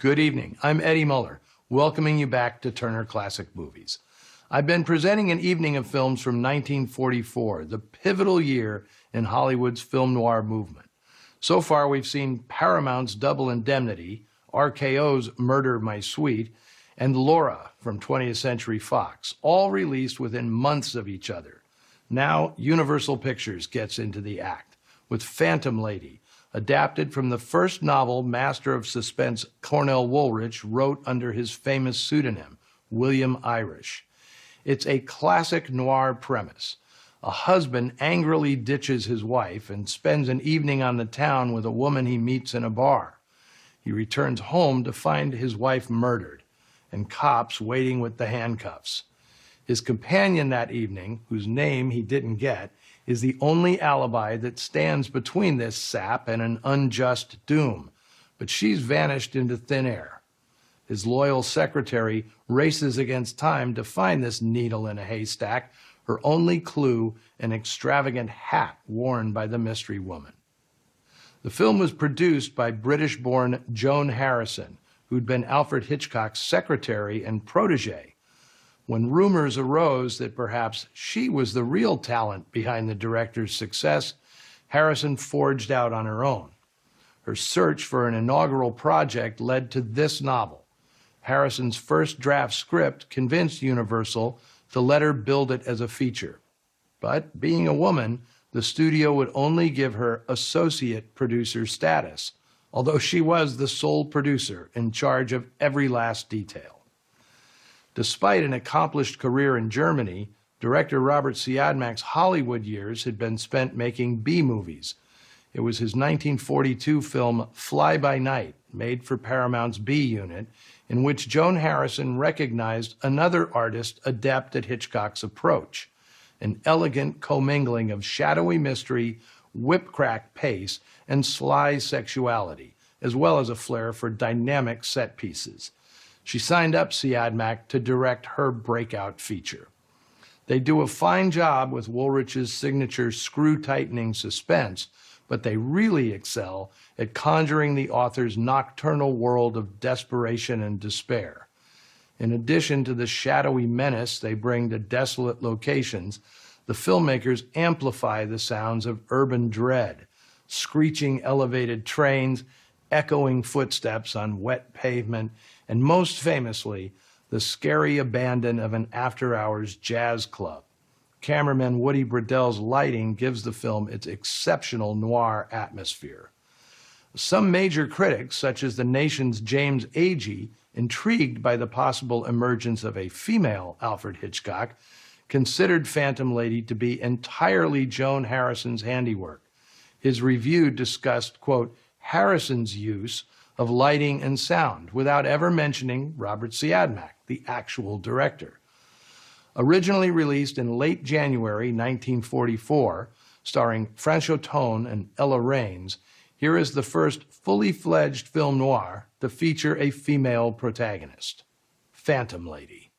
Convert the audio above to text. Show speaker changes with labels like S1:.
S1: Good evening. I'm Eddie Muller, welcoming you back to Turner Classic Movies. I've been presenting an evening of films from 1944, the pivotal year in Hollywood's film noir movement. So far, we've seen Paramount's Double Indemnity, RKO's Murder My Sweet, and Laura from 20th Century Fox, all released within months of each other. Now, Universal Pictures gets into the act with Phantom Lady, adapted from the first novel master of suspense Cornell Woolrich wrote under his famous pseudonym, William Irish. It's a classic noir premise. A husband angrily ditches his wife and spends an evening on the town with a woman he meets in a bar. He returns home to find his wife murdered and cops waiting with the handcuffs. His companion that evening, whose name he didn't get, is the only alibi that stands between this sap and an unjust doom, but she's vanished into thin air. His loyal secretary races against time to find this needle in a haystack, her only clue an extravagant hat worn by the mystery woman. The film was produced by British-born Joan Harrison, who'd been Alfred Hitchcock's secretary and protege. When rumors arose that perhaps she was the real talent behind the director's success, Harrison forged out on her own. Her search for an inaugural project led to this novel. Harrison's first draft script convinced Universal to let her build it as a feature. But being a woman, the studio would only give her associate producer status, although she was the sole producer in charge of every last detail. Despite an accomplished career in Germany, director Robert Siodmak's Hollywood years had been spent making B-movies. It was his 1942 film Fly By Night, made for Paramount's B unit, in which Joan Harrison recognized another artist adept at Hitchcock's approach, an elegant commingling of shadowy mystery, whip-crack pace, and sly sexuality, as well as a flair for dynamic set pieces. She signed up Siodmak to direct her breakout feature. They do a fine job with Woolrich's signature screw-tightening suspense, but they really excel at conjuring the author's nocturnal world of desperation and despair. In addition to the shadowy menace they bring to desolate locations, the filmmakers amplify the sounds of urban dread, screeching elevated trains, echoing footsteps on wet pavement, and most famously, the scary abandon of an after-hours jazz club. Cameraman Woody Bredell's lighting gives the film its exceptional noir atmosphere. Some major critics, such as the nation's James Agee, intrigued by the possible emergence of a female Alfred Hitchcock, considered Phantom Lady to be entirely Joan Harrison's handiwork. His review discussed, quote, Harrison's use of lighting and sound, without ever mentioning Robert Siodmak, the actual director. Originally released in late January 1944, starring Franchot Tone and Ella Raines, here is the first fully fledged film noir to feature a female protagonist, Phantom Lady.